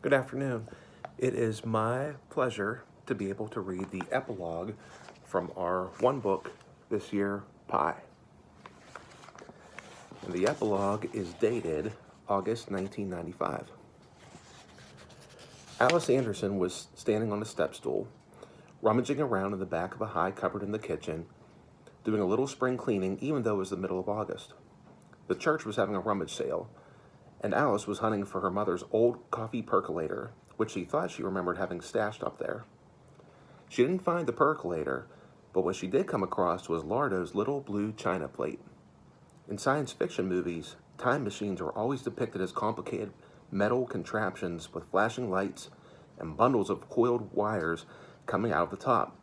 Good afternoon. It is my pleasure to be able to read the epilogue from our One Book this year, Pie. And the epilogue is dated August 1995. Alice Anderson was standing on a step stool, rummaging around in the back of a high cupboard in the kitchen, doing a little spring cleaning even though it was the middle of August. The church was having a rummage sale, and Alice was hunting for her mother's old coffee percolator, which she thought she remembered having stashed up there. She didn't find the percolator, but what she did come across was Lardo's little blue china plate. In science fiction movies, time machines are always depicted as complicated metal contraptions with flashing lights and bundles of coiled wires coming out of the top.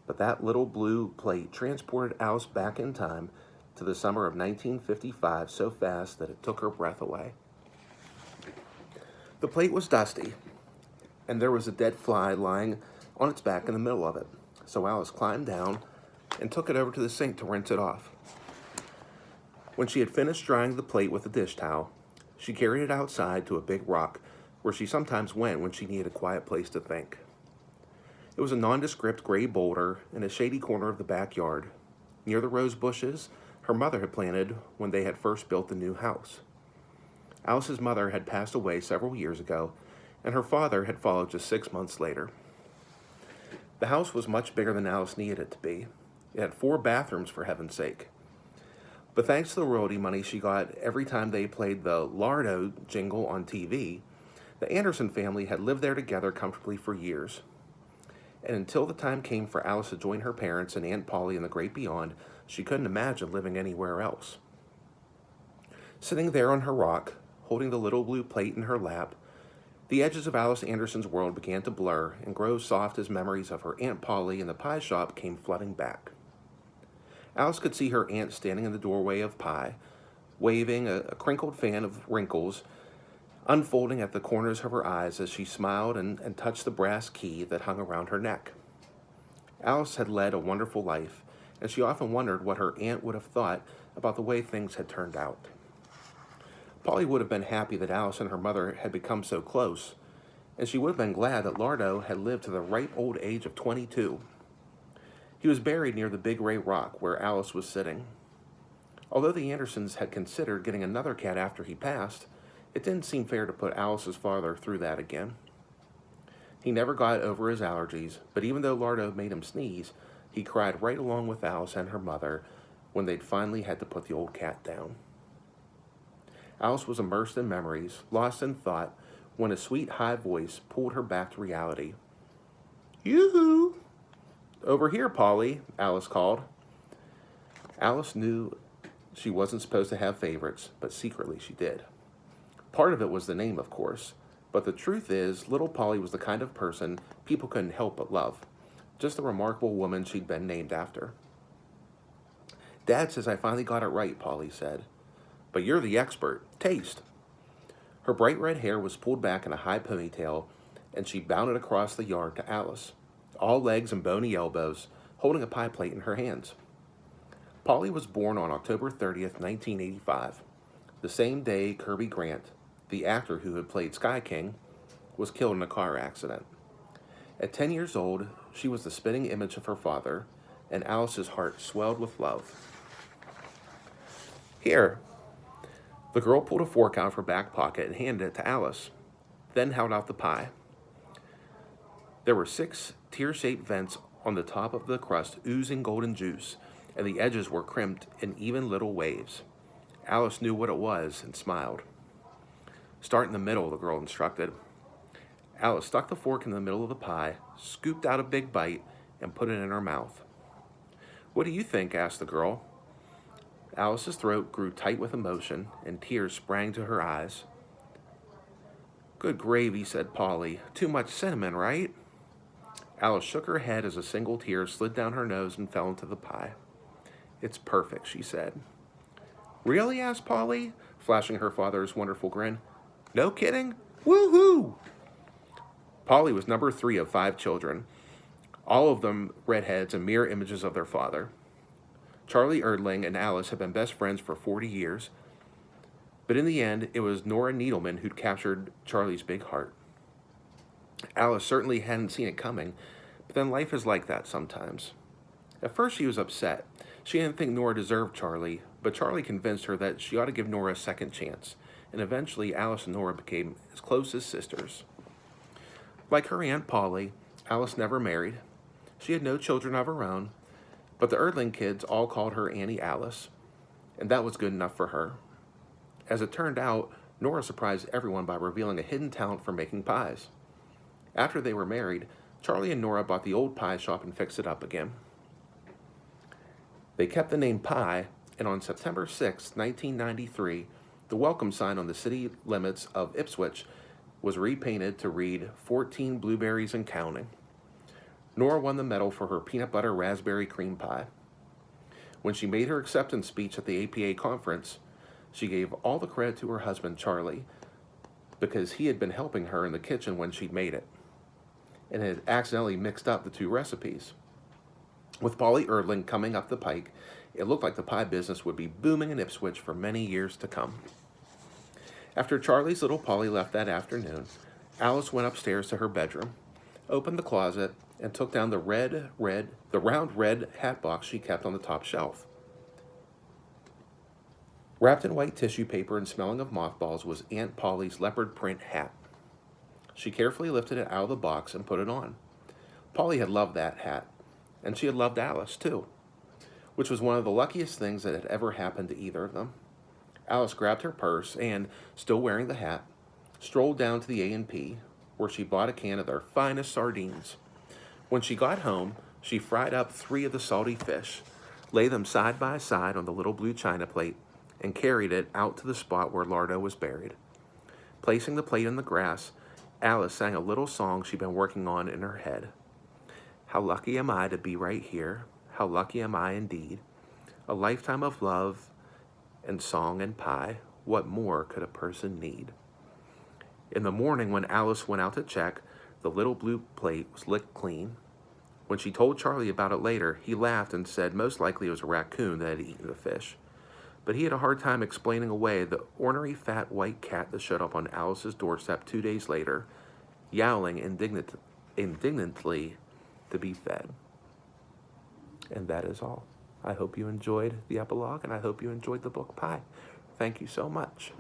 But that little blue plate transported Alice back in time to the summer of 1955 so fast that it took her breath away. The plate was dusty, and there was a dead fly lying on its back in the middle of it. So Alice climbed down and took it over to the sink to rinse it off. When she had finished drying the plate with a dish towel, she carried it outside to a big rock where she sometimes went when she needed a quiet place to think. It was a nondescript gray boulder in a shady corner of the backyard, near the rose bushes her mother had planted when they had first built the new house. Alice's mother had passed away several years ago, and her father had followed just 6 months later. The house was much bigger than Alice needed it to be. It had 4 bathrooms, for heaven's sake. But thanks to the royalty money she got every time they played the Lardo jingle on TV, the Anderson family had lived there together comfortably for years. And until the time came for Alice to join her parents and Aunt Polly in the great beyond, she couldn't imagine living anywhere else. Sitting there on her rock, holding the little blue plate in her lap, the edges of Alice Anderson's world began to blur and grow soft as memories of her Aunt Polly in the pie shop came flooding back. Alice could see her aunt standing in the doorway of Pie, waving a crinkled fan of wrinkles, unfolding at the corners of her eyes as she smiled and touched the brass key that hung around her neck. Alice had led a wonderful life, and she often wondered what her aunt would have thought about the way things had turned out. Polly would have been happy that Alice and her mother had become so close, and she would have been glad that Lardo had lived to the ripe old age of 22. He was buried near the big gray rock where Alice was sitting. Although the Andersons had considered getting another cat after he passed, it didn't seem fair to put Alice's father through that again. He never got over his allergies, but even though Lardo made him sneeze, he cried right along with Alice and her mother when they'd finally had to put the old cat down. Alice was immersed in memories, lost in thought, when a sweet high voice pulled her back to reality. "Yoo-hoo! Over here, Polly," Alice called. Alice knew she wasn't supposed to have favorites, but secretly she did. Part of it was the name, of course, but the truth is, little Polly was the kind of person people couldn't help but love. Just the remarkable woman she'd been named after. "Dad says I finally got it right," Polly said. "But you're the expert. Taste." Her bright red hair was pulled back in a high ponytail, and she bounded across the yard to Alice, all legs and bony elbows, holding a pie plate in her hands. Polly was born on October 30th, 1985, the same day Kirby Grant, the actor who had played Sky King, was killed in a car accident. At 10 years old, she was the spitting image of her father, and Alice's heart swelled with love. "Here." The girl pulled a fork out of her back pocket and handed it to Alice, then held out the pie. There were 6 tear-shaped vents on the top of the crust oozing golden juice, and the edges were crimped in even little waves. Alice knew what it was and smiled. "Start in the middle," the girl instructed. Alice stuck the fork in the middle of the pie, scooped out a big bite, and put it in her mouth. "What do you think?" asked the girl. Alice's throat grew tight with emotion, and tears sprang to her eyes. "Good gravy," said Polly. "Too much cinnamon, right?" Alice shook her head as a single tear slid down her nose and fell into the pie. "It's perfect," she said. "Really?" asked Polly, flashing her father's wonderful grin. "No kidding? Woo-hoo!" Polly was number 3 of 5 children, all of them redheads and mirror images of their father. Charlie Erdling and Alice had been best friends for 40 years, but in the end, it was Nora Needleman who'd captured Charlie's big heart. Alice certainly hadn't seen it coming, but then life is like that sometimes. At first, she was upset. She didn't think Nora deserved Charlie, but Charlie convinced her that she ought to give Nora a second chance, and eventually Alice and Nora became as close as sisters. Like her Aunt Polly, Alice never married. She had no children of her own, but the Erdling kids all called her Auntie Alice, and that was good enough for her. As it turned out, Nora surprised everyone by revealing a hidden talent for making pies. After they were married, Charlie and Nora bought the old pie shop and fixed it up again. They kept the name Pie, and on September 6, 1993, the welcome sign on the city limits of Ipswich was repainted to read 14 blueberries and counting. Nora won the medal for her peanut butter raspberry cream pie. When she made her acceptance speech at the APA conference, she gave all the credit to her husband, Charlie, because he had been helping her in the kitchen when she'd made it, and had accidentally mixed up the two recipes. With Polly Erdling coming up the pike, it looked like the pie business would be booming in Ipswich for many years to come. After Charlie's little Polly left that afternoon, Alice went upstairs to her bedroom, opened the closet, and took down the round red hat box she kept on the top shelf. Wrapped in white tissue paper and smelling of mothballs was Aunt Polly's leopard print hat. She carefully lifted it out of the box and put it on. Polly had loved that hat, and she had loved Alice too, which was one of the luckiest things that had ever happened to either of them. Alice grabbed her purse and, still wearing the hat, strolled down to the A&P, where she bought a can of their finest sardines. When she got home, she fried up 3 of the salty fish, laid them side by side on the little blue china plate, and carried it out to the spot where Lardo was buried. Placing the plate in the grass, Alice sang a little song she'd been working on in her head. How lucky am I to be right here? How lucky am I indeed? A lifetime of love and song and pie. What more could a person need? In the morning, when Alice went out to check, the little blue plate was licked clean. When she told Charlie about it later, he laughed and said most likely it was a raccoon that had eaten the fish. But he had a hard time explaining away the ornery fat white cat that showed up on Alice's doorstep 2 days later, yowling indignantly to be fed. And that is all. I hope you enjoyed the epilogue, and I hope you enjoyed the book Pie. Thank you so much.